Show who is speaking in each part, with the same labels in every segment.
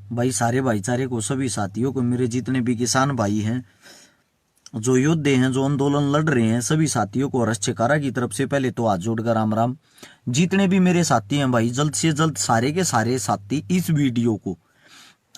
Speaker 1: भाई सारे भाईचारे को, सभी साथियों को, मेरे जितने भी किसान भाई हैं, जो योद्धे हैं, जो आंदोलन लड़ रहे हैं, सभी साथियों को हर्ष छकारा की तरफ से पहले तो हाथ जोड़कर राम राम। जितने भी मेरे साथी हैं भाई, जल्द से जल्द सारे के सारे साथी इस वीडियो को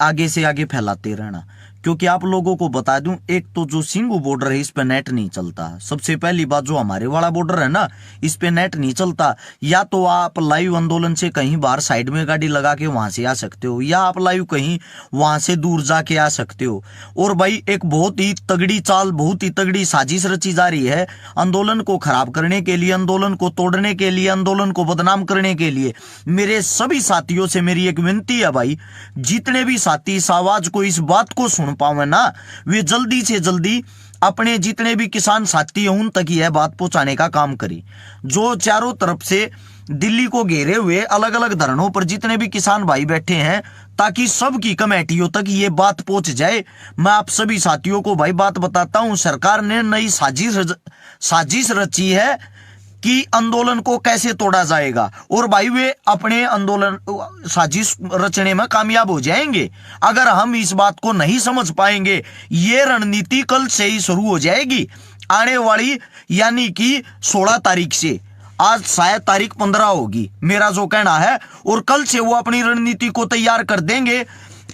Speaker 1: आगे से आगे फैलाते रहना, क्योंकि आप लोगों को बता दूं, एक तो जो सिंगू बॉर्डर है इस पे नेट नहीं चलता। सबसे पहली बात, जो हमारे वाला बॉर्डर है ना, इस पे नेट नहीं चलता। या तो आप लाइव आंदोलन से कहीं बाहर साइड में गाड़ी लगा के वहां से आ सकते हो, या आप लाइव कहीं वहां से दूर जाके आ सकते हो। और भाई एक बहुत ही तगड़ी चाल, बहुत ही तगड़ी साजिश रची जा रही है आंदोलन को खराब करने के लिए, आंदोलन को तोड़ने के लिए, आंदोलन को बदनाम करने के लिए। मेरे सभी साथियों से मेरी एक विनती है भाई, जितने भी साथी इस आवाज को, इस बात को सुन पावे ना, वे जल्दी से जल्दी अपने जितने भी किसान साथी हैं उन तक यह बात पहुंचाने का काम करें। जो चारों तरफ से दिल्ली को घेरे हुए अलग अलग धरनों पर जितने भी किसान भाई बैठे हैं, ताकि सबकी कमेटियों तक ये बात पहुंच जाए। मैं आप सभी साथियों को भाई बात बताता हूं, सरकार ने नई साजिश रची है कि आंदोलन को कैसे तोड़ा जाएगा, और भाई वे अपने आंदोलन साजिश रचने में कामयाब हो जाएंगे। अगर हम इस बात को नहीं समझ पाएंगे, ये रणनीति कल से ही शुरू हो जाएगी, आने वाली यानी कि 16 तारीख से। आज शायद तारीख 15 होगी मेरा जो कहना है, और कल से वो अपनी रणनीति को तैयार कर देंगे।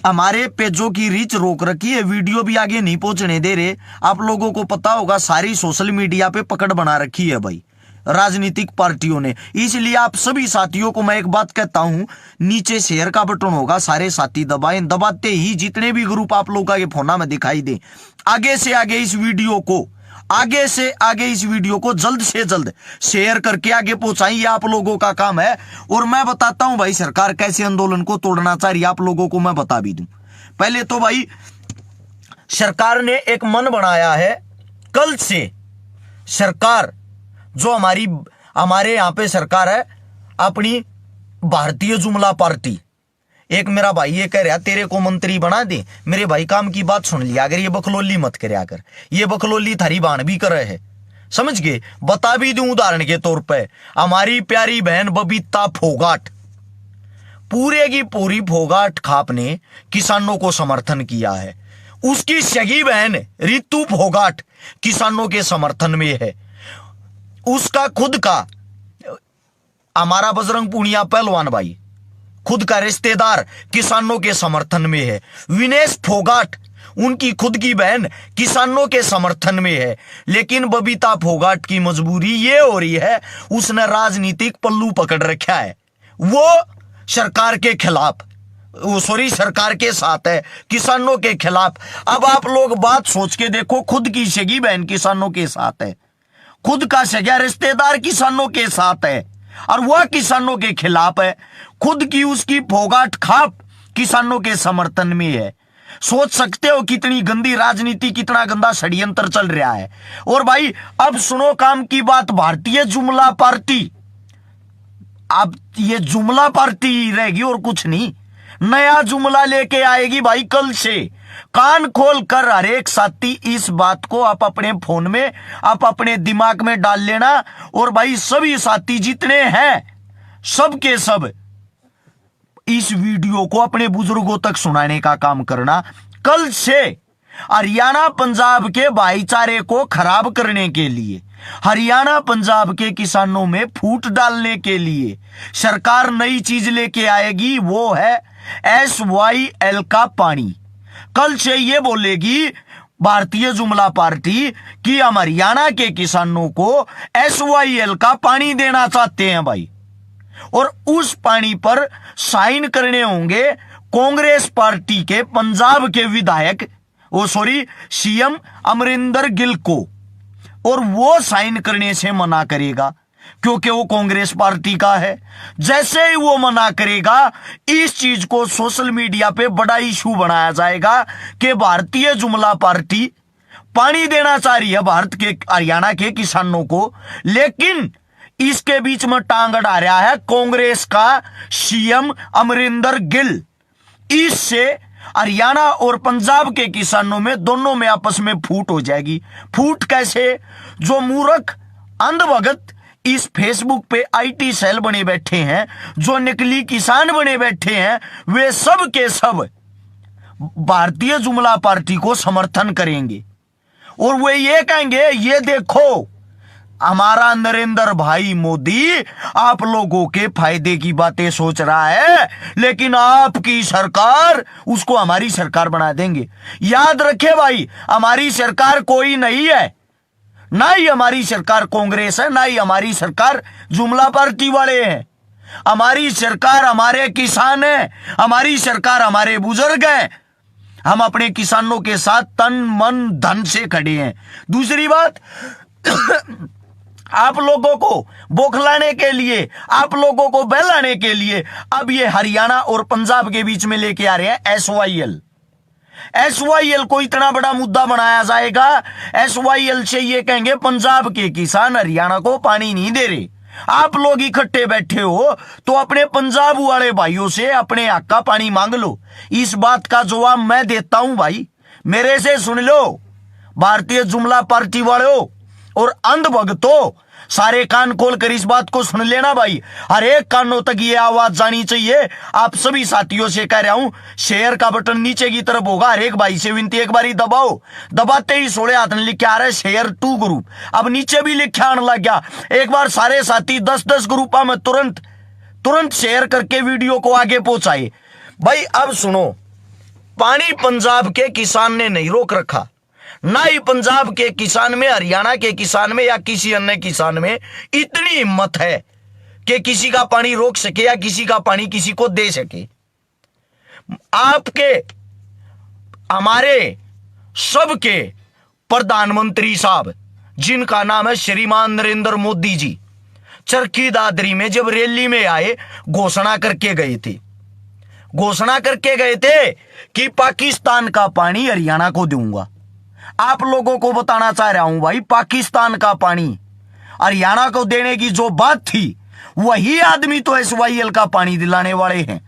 Speaker 1: हमारे पेजों की रीच रोक रखी है, वीडियो भी आगे नहीं पहुंचने दे रहे। आप लोगों को पता होगा, सारी सोशल मीडिया पे पकड़ बना रखी है भाई राजनीतिक पार्टियों ने। इसलिए आप सभी साथियों को मैं एक बात कहता हूं, नीचे शेयर का बटन होगा, सारे साथी दबाएं। दबाते ही जितने भी ग्रुप आप लोगों के फोना में दिखाई दे, आगे से आगे इस वीडियो को जल्द से जल्द शेयर करके आगे पहुंचाएं, ये आप लोगों का काम है। और मैं बताता हूं भाई सरकार कैसे आंदोलन को तोड़ना चाह रही है, आप लोगों को मैं बता भी दूं। पहले तो भाई सरकार ने एक मन बनाया है, कल से सरकार जो हमारे यहां पे सरकार है अपनी भारतीय जुमला पार्टी। एक मेरा भाई ये कह रहा तेरे को मंत्री बना दे, मेरे भाई काम की बात सुन लिया अगर, ये बकलोली मत करया कर, ये बकलोली थारी बाण भी करे है, समझ गए। बता भी दूं उदाहरण के तौर पे, हमारी प्यारी बहन बबीता फोगाट, पूरे की पूरी फोगाट खाप ने किसानों को समर्थन किया है। उसकी सगी बहन रितु फोगाट किसानों के समर्थन में है। उसका खुद का, हमारा बजरंग पूनिया पहलवान भाई, खुद का रिश्तेदार किसानों के समर्थन में है। विनेश फोगाट, उनकी खुद की बहन किसानों के समर्थन में है। लेकिन बबीता फोगाट की मजबूरी ये हो रही है, उसने राजनीतिक पल्लू पकड़ रखा है, वो सरकार के खिलाफ, सरकार के साथ है, किसानों के खिलाफ। अब आप लोग बात सोच के देखो, खुद की सगी बहन किसानों के साथ है, खुद का सगा रिश्तेदार किसानों के साथ है, और वह किसानों के खिलाफ है। खुद की उसकी फोगाट खाप किसानों के समर्थन में है। सोच सकते हो कितनी गंदी राजनीति, कितना गंदा षड्यंत्र चल रहा है। और भाई अब सुनो काम की बात, भारतीय जुमला पार्टी, अब ये जुमला पार्टी रहेगी और कुछ नहीं, नया जुमला लेके आएगी भाई कल से। कान खोल कर हर एक साथी इस बात को आप अपने फोन में, आप अपने दिमाग में डाल लेना। और भाई सभी साथी जितने हैं, सब के सब इस वीडियो को अपने बुजुर्गों तक सुनाने का काम करना। कल से हरियाणा पंजाब के भाईचारे को खराब करने के लिए, हरियाणा पंजाब के किसानों में फूट डालने के लिए सरकार नई चीज लेके आएगी, वो है SYL का पानी। कल से ये बोलेगी भारतीय जुमला पार्टी कि हम हरियाणा के किसानों को SYL का पानी देना चाहते हैं भाई, और उस पानी पर साइन करने होंगे कांग्रेस पार्टी के पंजाब के विधायक, CM अमरिंदर गिल को, और वो साइन करने से मना करेगा क्योंकि वो कांग्रेस पार्टी का है। जैसे ही वो मना करेगा, इस चीज को सोशल मीडिया पे बड़ा इशू बनाया जाएगा कि भारतीय जुमला पार्टी पानी देना चाह रही है भारत के, हरियाणा के किसानों को। लेकिन इसके बीच में टांग अड़ा रहा है कांग्रेस का CM अमरिंदर गिल। इससे हरियाणा और पंजाब के किसानों में, दोनों में आपस में फूट हो जाएगी। फूट कैसे? जो मूर्ख अंधभगत इस फेसबुक पे IT सेल बने बैठे हैं, जो नकली किसान बने बैठे हैं, वे सब के सब भारतीय जुमला पार्टी को समर्थन करेंगे और वे ये कहेंगे, ये देखो हमारा नरेंद्र भाई मोदी आप लोगों के फायदे की बातें सोच रहा है, लेकिन आपकी सरकार उसको हमारी सरकार बना देंगे। याद रखे भाई, हमारी सरकार कोई नहीं है, ना ही हमारी सरकार कांग्रेस है, ना ही हमारी सरकार जुमला पार्टी वाले हैं। हमारी सरकार हमारे किसान है, हमारी सरकार हमारे बुजुर्ग हैं। हम अपने किसानों के साथ तन मन धन से खड़े हैं। दूसरी बात, आप लोगों को बौखलाने के लिए, आप लोगों को बहलाने के लिए अब ये हरियाणा और पंजाब के बीच में लेके आ रहे हैं एसवाईएल को इतना बड़ा मुद्दा बनाया जाएगा। एसवाईएल से ये कहेंगे पंजाब के किसान हरियाणा को पानी नहीं दे रहे। आप लोग इकट्ठे बैठे हो तो अपने पंजाब वाले भाइयों से अपने हक का पानी मांग लो। इस बात का जवाब मैं देता हूं भाई, मेरे से सुन लो। भारतीय जुमला पार्टी वालों और अंध भक्तों, सारे कान खोल कर इस बात को सुन लेना भाई, हर एक कानों तक ये आवाज जानी चाहिए। आप सभी साथियों से कह रहा हूं, शेयर का बटन नीचे की तरफ होगा, हर एक भाई से विनती, एक बारी दबाओ। दबाते ही सोले हाथ में लिखे आ रहा है शेयर टू ग्रुप, अब नीचे भी लिखे आने लग गया। एक बार सारे साथी 10-10 ग्रुपा में तुरंत शेयर करके वीडियो को आगे पहुंचाए। भाई अब सुनो, पानी पंजाब के किसान ने नहीं रोक रखा, ना ही पंजाब के किसान में, हरियाणा के किसान में या किसी अन्य किसान में इतनी हिम्मत है कि किसी का पानी रोक सके या किसी का पानी किसी को दे सके। आपके हमारे सबके प्रधानमंत्री साहब, जिनका नाम है श्रीमान नरेंद्र मोदी जी, चरखी दादरी में जब रैली में आए, घोषणा करके गए थे कि पाकिस्तान का पानी हरियाणा को दूंगा। आप लोगों को बताना चाह रहा हूं भाई, पाकिस्तान का पानी हरियाणा को देने की जो बात थी, वही आदमी तो एसवाईएल का पानी दिलाने वाले हैं।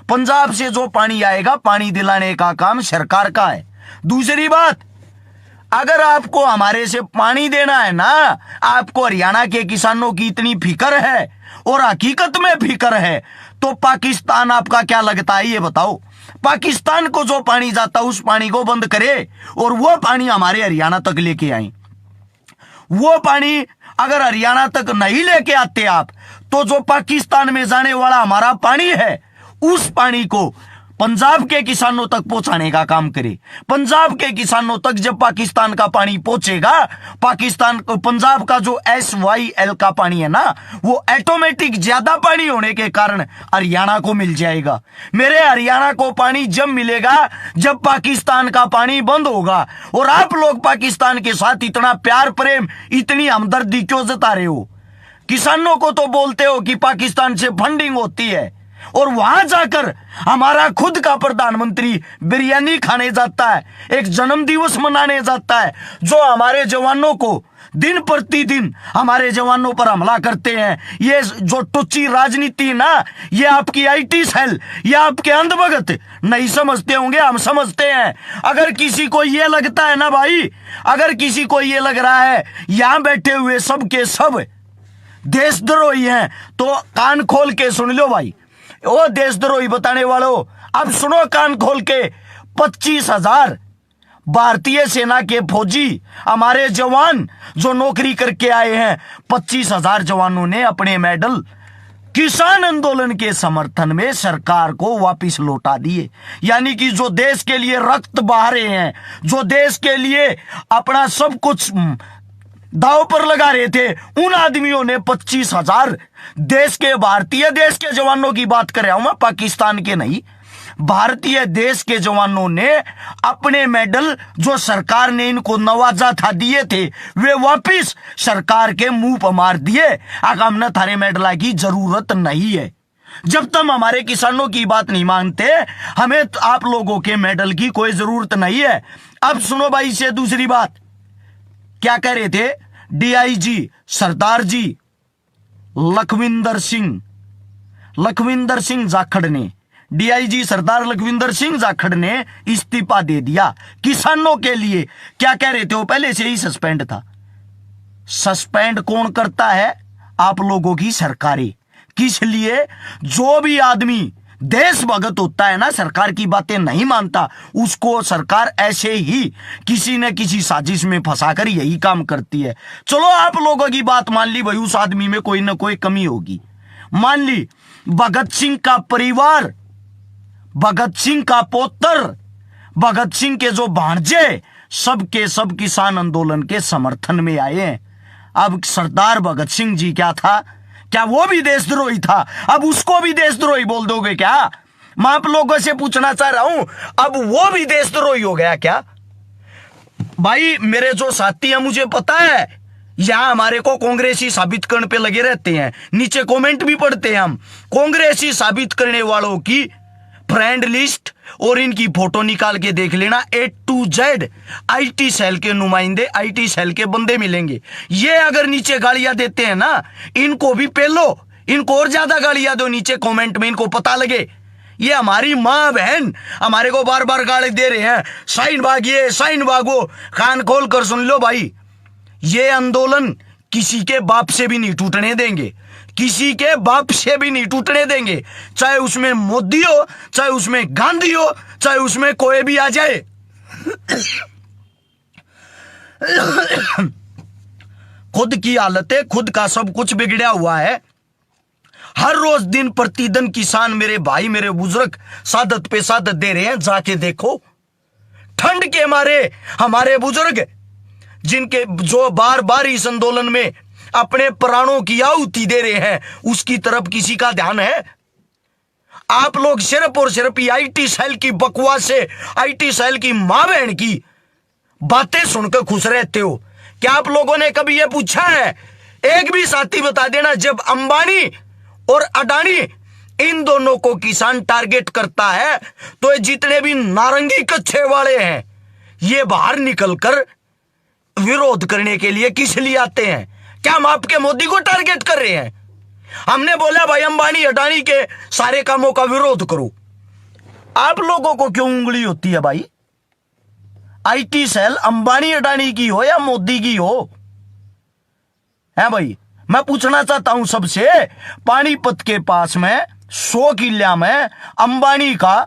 Speaker 1: पंजाब से जो पानी आएगा, पानी दिलाने का काम सरकार का है। दूसरी बात, अगर आपको हमारे से पानी देना है ना, आपको हरियाणा के किसानों की इतनी फिक्र है और हकीकत में फिक्र है, तो पाकिस्तान आपका क्या लगता है ये बताओ। पाकिस्तान को जो पानी जाता उस पानी को बंद करे और वो पानी हमारे हरियाणा तक लेके आए। वो पानी अगर हरियाणा तक नहीं लेके आते आप, तो जो पाकिस्तान में जाने वाला हमारा पानी है, उस पानी को पंजाब के किसानों तक पहुंचाने का काम करे। पंजाब के किसानों तक जब पाकिस्तान का पानी पहुंचेगा, पंजाब का जो एसवाईएल का पानी है ना, वो ऑटोमेटिक ज्यादा पानी होने के कारण हरियाणा को मिल जाएगा। मेरे हरियाणा को पानी जब मिलेगा जब पाकिस्तान का पानी बंद होगा। और आप लोग पाकिस्तान के साथ इतना प्यार प्रेम, इतनी हमदर्दी क्यों जता रहे हो? किसानों को तो बोलते हो कि पाकिस्तान से फंडिंग होती है, और वहां जाकर हमारा खुद का प्रधानमंत्री बिरयानी खाने जाता है, एक जन्म दिवस मनाने जाता है, जो हमारे जवानों को दिन प्रतिदिन हमारे जवानों पर हमला करते हैं। ये जो टुच्ची राजनीति ना, ये आपकी आईटी सेल, ये आपके अंधभगत नहीं समझते होंगे, हम समझते हैं। अगर किसी को ये लगता है ना भाई, अगर किसी को ये लग रहा है यहां बैठे हुए सब के सब देशद्रोही हैं, तो कान खोल के सुन लो भाई। ओ देशद्रोही बताने वालों, अब सुनो कान खोल के। 25,000 भारतीय सेना के फौजी, हमारे जवान जो नौकरी करके आए हैं, 25,000 जवानों ने अपने मेडल किसान आंदोलन के समर्थन में सरकार को वापस लौटा दिए। यानी कि जो देश के लिए रक्त बहा रहे हैं, जो देश के लिए अपना सब कुछ दांव पर लगा रहे थे, उन आदमियों ने 25,000 देश के जवानों की बात कर रहा हूं मैं, पाकिस्तान के नहीं, भारतीय देश के जवानों ने अपने मेडल जो सरकार ने इनको नवाजा था दिए थे, वे वापिस सरकार के मुंह पर मार दिए। अगर हमने थारे मेडल की जरूरत नहीं है। जब तक हमारे किसानों की बात नहीं मानते, हमें तो आप लोगों के मेडल की कोई जरूरत नहीं है। अब सुनो भाई से दूसरी बात, क्या कह रहे थे डीआईजी सरदार जी लखविंदर सिंह जाखड़ ने, डीआईजी सरदार लखविंदर सिंह जाखड़ ने इस्तीफा दे दिया किसानों के लिए। क्या कह रहे थे, वो पहले से ही सस्पेंड था। सस्पेंड कौन करता है? आप लोगों की सरकारें। किस लिए? जो भी आदमी देशभक्त होता है ना, सरकार की बातें नहीं मानता, उसको सरकार ऐसे ही किसी न किसी साजिश में फंसाकर यही काम करती है। चलो आप लोगों की बात मान ली भाई, उस आदमी में कोई ना कोई कमी होगी। मान ली भगत सिंह का परिवार, भगत सिंह का पोत्र, भगत सिंह के जो भांजे सब के सब किसान आंदोलन के समर्थन में आए हैं। अब सरदार भगत सिंह जी क्या था? क्या वो भी देशद्रोही था? अब उसको भी देशद्रोही बोल दोगे क्या? मैं आप लोगों से पूछना चाह रहा हूं, अब वो भी देशद्रोही हो गया क्या? भाई मेरे जो साथी हैं, मुझे पता है यहां हमारे को कांग्रेसी साबित करने पे लगे रहते हैं, नीचे कमेंट भी पढ़ते हैं हम। कांग्रेसी साबित करने वालों की फ्रेंड लिस्ट और इनकी फोटो निकाल के देख लेना, A to Z IT cell के नुमाइंदे, आईटी सेल के बंदे मिलेंगे। ये अगर नीचे गालियां देते हैं ना, इनको भी पेलो, इनको और ज्यादा गालियां दो नीचे कमेंट में, इनको पता लगे ये हमारी माँ बहन हमारे को बार बार गाली दे रहे हैं, साइन भागिए साइन भागो। कान खोल कर सुन लो भाई, ये आंदोलन किसी के बाप से भी नहीं टूटने देंगे, किसी के बाप से भी नहीं टूटने देंगे, चाहे उसमें मोदी हो, चाहे उसमें गांधी हो, चाहे उसमें कोई भी आ जाए। खुद की हालत है, खुद का सब कुछ बिगड़ा हुआ है। हर रोज दिन प्रतिदिन किसान मेरे भाई मेरे बुजुर्ग सादत पे सादत दे रहे हैं, जाके देखो। ठंड के मारे हमारे बुजुर्ग जिनके जो बार बार इस आंदोलन में अपने प्राणों की आहुति दे रहे हैं, उसकी तरफ किसी का ध्यान है? आप लोग सिर्फ और सिर्फ आईटी सेल की बकवास से, आईटी सेल की मां बहन की बातें सुनकर खुश रहते हो। क्या आप लोगों ने कभी यह पूछा है? एक भी साथी बता देना, जब अंबानी और अडानी इन दोनों को किसान टारगेट करता है तो ये जितने भी नारंगी कच्छे वाले हैं ये बाहर निकलकर विरोध करने के लिए किस लिए आते हैं? क्या हम आपके मोदी को टारगेट कर रहे हैं? हमने बोला भाई अंबानी अडानी के सारे कामों का विरोध करो। आप लोगों को क्यों उंगली होती है भाई? आईटी सेल अंबानी अडानी की हो या मोदी की हो, है भाई? मैं पूछना चाहता हूं सबसे, पानीपत के पास में 100 किला में अंबानी का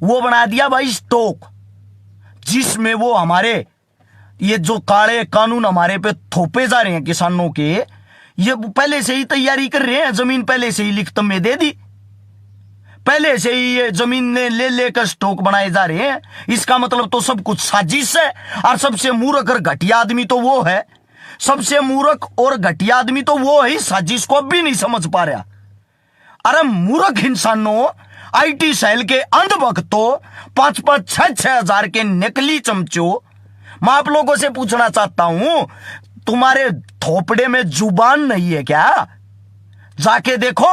Speaker 1: वो बना दिया भाई स्टॉक, जिसमें वो हमारे ये जो काले कानून हमारे पे थोपे जा रहे हैं किसानों के, ये पहले से ही तैयारी कर रहे हैं। जमीन पहले से ही लिखत में दे दी, पहले से ही ये जमीन ले लेकर स्टॉक बनाए जा रहे हैं। इसका मतलब तो सब कुछ साजिश है। और सबसे मूर्ख और घटिया आदमी तो वो है, सबसे मूर्ख और घटिया आदमी तो वो है, साजिश को भी नहीं समझ पा रहा। अरे मूर्ख इंसानों, आईटी सेल के अंधभक्तों, 5-5, 6-6 हजार के नकली चमचों, मैं आप लोगों से पूछना चाहता हूं, तुम्हारे थोपड़े में जुबान नहीं है क्या? जाके देखो।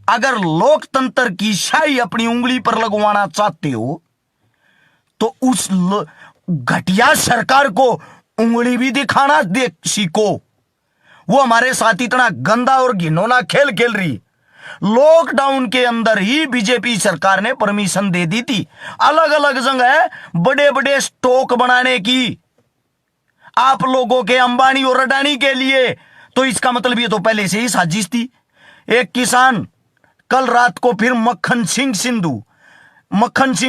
Speaker 1: अगर लोकतंत्र की शाही अपनी उंगली पर लगवाना चाहते हो तो उस घटिया सरकार को उंगली भी दिखाना सीखो। वो हमारे साथ इतना गंदा और घिनौना खेल खेल रही। लॉकडाउन के अंदर ही बीजेपी सरकार ने परमिशन दे दी थी अलग अलग जगह बड़े बड़े स्टॉक बनाने की, आप लोगों के अंबानी और अडानी के लिए। तो इसका मतलब ये तो पहले से ही साजिश थी। एक किसान कल रात को फिर मक्खन सिंह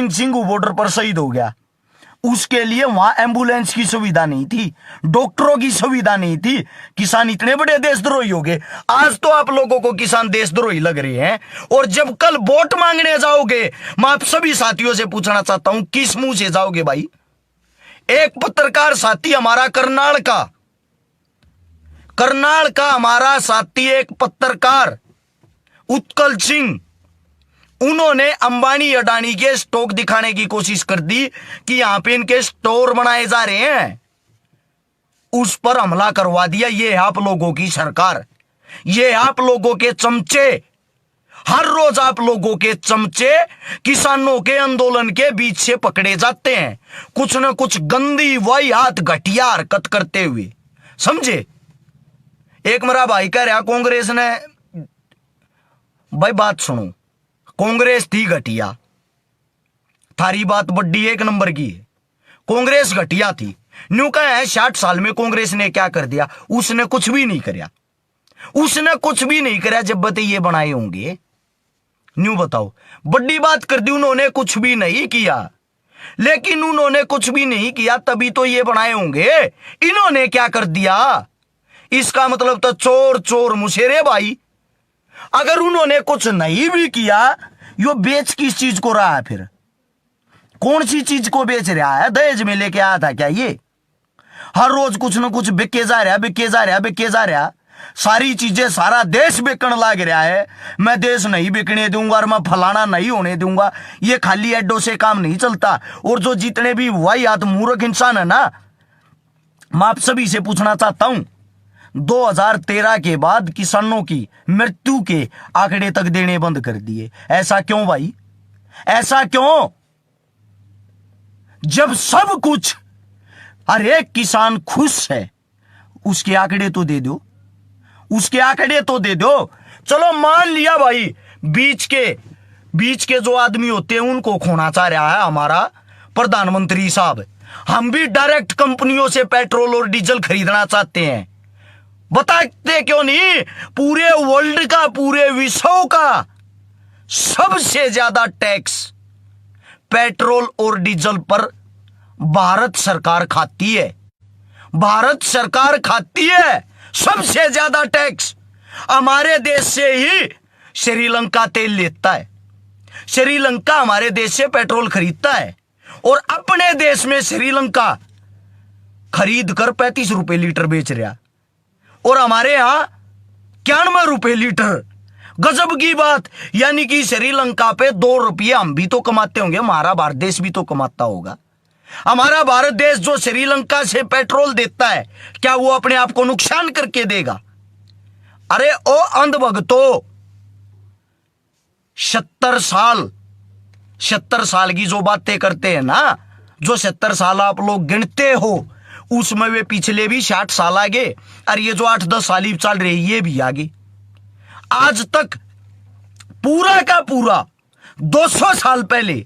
Speaker 1: सिंघू बॉर्डर पर शहीद हो गया। उसके लिए वहां एम्बुलेंस की सुविधा नहीं थी, डॉक्टरों की सुविधा नहीं थी। किसान इतने बड़े देशद्रोही हो गए। आज तो आप लोगों को किसान देशद्रोही लग रहे हैं, और जब कल वोट मांगने जाओगे, मैं आप सभी साथियों से पूछना चाहता हूं, किस मुंह से जाओगे भाई? एक पत्रकार साथी हमारा करनाल का हमारा साथी, एक पत्रकार उत्कल सिंह, उन्होंने अंबानी अडानी के स्टॉक दिखाने की कोशिश कर दी कि यहां पे इनके स्टोर बनाए जा रहे हैं। उस पर हमला करवा दिया। ये है आप लोगों की सरकार, ये आप लोगों के चमचे। हर रोज आप लोगों के चमचे किसानों के आंदोलन के बीच से पकड़े जाते हैं, कुछ न कुछ गंदी वाहियात घटिया हरकत करते हुए, समझे? एक मेरा भाई कह रहा कांग्रेस ने, भाई बात सुनो, कांग्रेस थी घटिया, थारी बात बड्डी एक नंबर की है। कांग्रेस घटिया थी, न्यू कहा है 60 साल में कांग्रेस ने क्या कर दिया? उसने कुछ भी नहीं कराया, उसने कुछ भी नहीं कराया। जब बताइए बनाए होंगे, न्यू बताओ। बड़ी बात कर दी, उन्होंने कुछ भी नहीं किया। लेकिन उन्होंने कुछ भी नहीं किया तभी तो ये बनाए होंगे। इन्होंने क्या कर दिया? इसका मतलब तो चोर चोर मुशेरे भाई। अगर उन्होंने कुछ नहीं भी किया, यो बेच किस चीज को रहा है फिर? कौन सी चीज को बेच रहा है? दहेज में लेके आया था क्या ये? हर रोज कुछ ना कुछ बिके जा रहा, बिके जा रहा, बिके जा रहा। सारी चीजें, सारा देश बिकने लग रहा है। मैं देश नहीं बिकने दूंगा और मैं फलाना नहीं होने दूंगा। ये खाली एडो से काम नहीं चलता। और जो जितने भी वाहियात मूर्ख इंसान है ना, मैं आप सभी से पूछना चाहता हूं, 2013 के बाद किसानों की मृत्यु के आंकड़े तक देने बंद कर दिए। ऐसा क्यों भाई? ऐसा क्यों? जब सब कुछ, हर एक किसान खुश है, उसके आंकड़े तो दे दो, उसके आंकड़े तो दे दो। चलो मान लिया भाई, बीच के जो आदमी होते हैं उनको खोना चाह रहा है हमारा प्रधानमंत्री साहब। हम भी डायरेक्ट कंपनियों से पेट्रोल और डीजल खरीदना चाहते हैं। बताते क्यों नहीं? पूरे वर्ल्ड का, पूरे विश्व का सबसे ज्यादा टैक्स पेट्रोल और डीजल पर भारत सरकार खाती है। भारत सरकार खाती है सबसे ज्यादा टैक्स। हमारे देश से ही श्रीलंका तेल लेता है। श्रीलंका हमारे देश से पेट्रोल खरीदता है और अपने देश में श्रीलंका खरीद कर 35 रुपए लीटर बेच रहा, और हमारे यहां 91 रुपए लीटर। गजब की बात। यानी कि श्रीलंका पे 2 रुपये हम भी तो कमाते होंगे, हमारा भारत देश भी तो कमाता होगा। हमारा भारत देश जो श्रीलंका से पेट्रोल देता है, क्या वो अपने आप को नुकसान करके देगा? अरे ओ अंधभक्तों, 70 साल की जो बातें करते हैं ना, जो 70 साल आप लोग गिनते हो, उसमें वे पिछले भी 60 साल आगे, और ये जो 8-10 साल ही चल रही ये भी आगे। आज तक पूरा का पूरा 200 साल पहले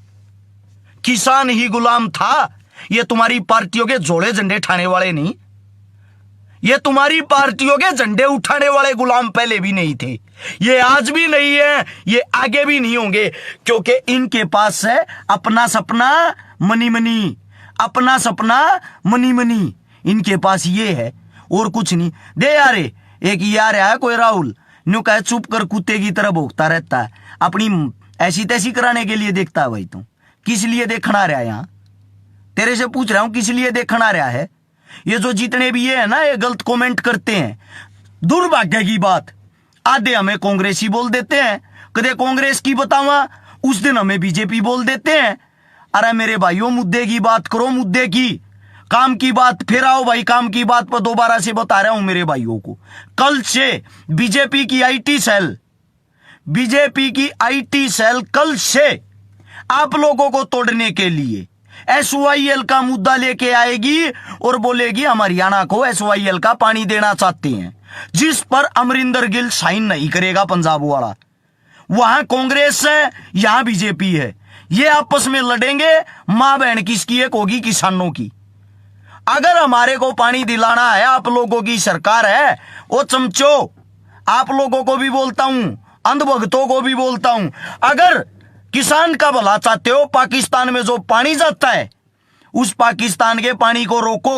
Speaker 1: किसान ही गुलाम था। ये तुम्हारी पार्टियों के जोड़े झंडे उठाने वाले नहीं, ये तुम्हारी पार्टियों के झंडे उठाने वाले गुलाम पहले भी नहीं थे। ये आज भी नहीं है, ये आगे भी नहीं होंगे, क्योंकि इनके पास है अपना सपना मनी मनी, अपना सपना मनी मनी। इनके पास ये है और कुछ नहीं। दे यारे, एक यार है कोई राहुल, न्यू कहे चुप कर कुत्ते की तरह भोगता रहता है, अपनी ऐसी तैसी कराने के लिए देखता है। भाई तू किस लिए देखना रहा है? यहां तेरे से पूछ रहा हूं, किस लिए देखना रहा है? ये जो जितने भी ये है ना, ये गलत कमेंट करते हैं। दुर्भाग्य की बात, आधे हमें कांग्रेसी बोल देते हैं, कदे कांग्रेस की बतावा, उस दिन हमें बीजेपी बोल देते हैं। अरे मेरे भाइयों, मुद्दे की बात करो, मुद्दे की, काम की बात। फिर आओ भाई, काम की बात पर दोबारा से बता रहा हूं मेरे भाइयों को। कल से बीजेपी की आईटी सेल कल से आप लोगों को तोड़ने के लिए SYL का मुद्दा लेके आएगी और बोलेगी हम हरियाणा को SYL का पानी देना चाहते हैं, जिस पर अमरिंदर गिल साइन नहीं करेगा, पंजाब वाला। वहां कांग्रेस है, यहां बीजेपी है, ये आपस में लड़ेंगे। मां बहन किसकी एक होगी? किसानों की। अगर हमारे को पानी दिलाना है, आप लोगों की सरकार है, वो चमचो, आप लोगों को भी बोलता हूं, अंधभक्तों को भी बोलता हूं, अगर किसान का भला चाहते हो, पाकिस्तान में जो पानी जाता है, उस पाकिस्तान के पानी को रोको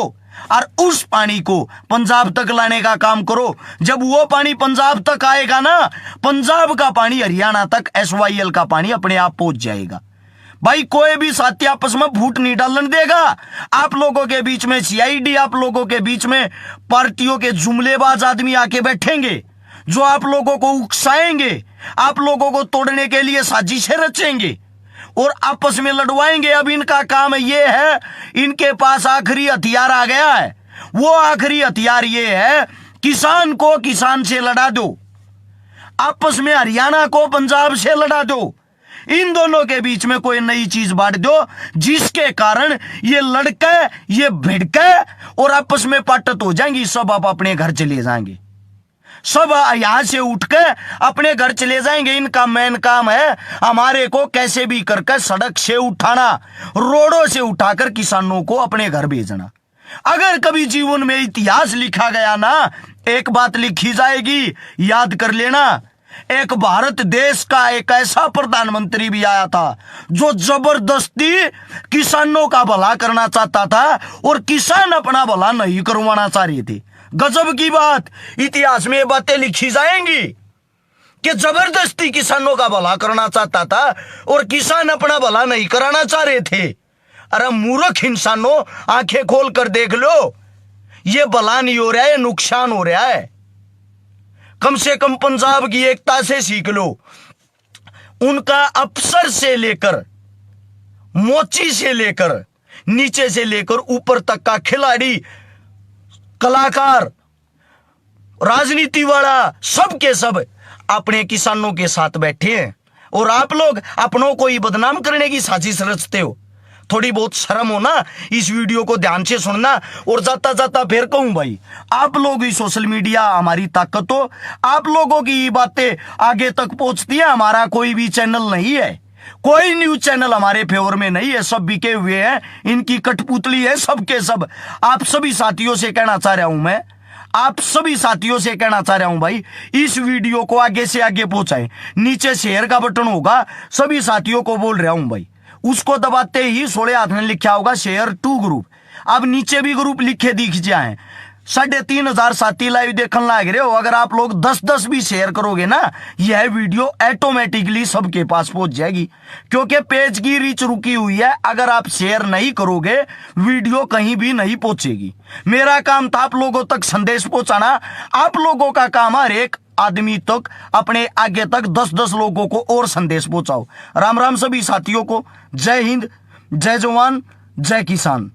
Speaker 1: और उस पानी को पंजाब तक लाने का काम करो। जब वो पानी पंजाब तक आएगा ना, पंजाब का पानी हरियाणा तक SYL का पानी अपने आप पहुंच जाएगा। भाई कोई भी साथी आपस में फूट नहीं डालने देगा। आप लोगों के बीच में CID, आप लोगों के बीच में पार्टियों के जुमलेबाज आदमी आके बैठेंगे, जो आप लोगों को उकसाएंगे, आप लोगों को तोड़ने के लिए साजिशें रचेंगे और आपस में लड़वाएंगे। अब इनका काम ये है, इनके पास आखिरी हथियार आ गया है। वो आखिरी हथियार ये है, किसान को किसान से लड़ा दो, आपस में हरियाणा को पंजाब से लड़ा दो, इन दोनों के बीच में कोई नई चीज बांट दो, जिसके कारण ये लड़के, ये भिड़के और आपस में पाटत हो जाएंगी। सब आप अपने घर चले जाएंगे, सब यहां से उठ के अपने घर चले जाएंगे। इनका मेन काम है हमारे को कैसे भी करके सड़क से उठाना, रोडों से उठाकर किसानों को अपने घर भेजना। अगर कभी जीवन में इतिहास लिखा गया ना, एक बात लिखी जाएगी, याद कर लेना, एक भारत देश का एक ऐसा प्रधानमंत्री भी आया था जो जबरदस्ती किसानों का भला करना चाहता था और किसान अपना भला नहीं करवाना चाह रहे थे। गजब की बात, इतिहास में ये बातें लिखी जाएंगी कि जबरदस्ती किसानों का भला करना चाहता था और किसान अपना भला नहीं कराना चाह रहे थे। अरे मूर्ख इंसानों, आंखें खोल कर देख लो, ये भला नहीं हो रहा है, नुकसान हो रहा है। कम से कम पंजाब की एकता से सीख लो। उनका अफसर से लेकर, मोची से लेकर, नीचे से लेकर ऊपर तक का खिलाड़ी, कलाकार, राजनीति वाला, सब के सब अपने किसानों के साथ बैठे हैं और आप लोग अपनों को ही बदनाम करने की साजिश रचते हो। थोड़ी बहुत शर्म हो ना, इस वीडियो को ध्यान से सुनना। और जाता जाता फिर कहूं भाई, आप लोग ही सोशल मीडिया हमारी ताकत हो, आप लोगों की बातें आगे तक पहुंचती है। हमारा कोई भी चैनल नहीं है, कोई न्यूज चैनल हमारे फेवर में नहीं है, सब बिके हुए हैं, इनकी कठपुतली है सब के सब। आप सभी साथियों से कहना चाह रहा हूं मैं, आप सभी साथियों से कहना चाह रहा हूं भाई, इस वीडियो को आगे से आगे पहुंचाएं। नीचे शेयर का बटन होगा, सभी साथियों को बोल रहा हूं भाई, उसको दबाते ही 16 हाथ में लिखा होगा शेयर टू ग्रुप। अब नीचे भी ग्रुप लिखे दिख जाए। 3,500 साथी लाइव देखने लग रहे हो। अगर आप लोग 10-10 भी शेयर करोगे ना, यह वीडियो ऑटोमेटिकली सबके पास पहुंच जाएगी, क्योंकि पेज की रीच रुकी हुई है। अगर आप शेयर नहीं करोगे, वीडियो कहीं भी नहीं पहुंचेगी। मेरा काम था आप लोगों तक संदेश पहुंचाना, आप लोगों का काम हर एक आदमी तक, अपने आगे तक 10-10 लोगों को और संदेश पहुंचाओ। राम राम सभी साथियों को। जय हिंद, जय जवान, जय किसान।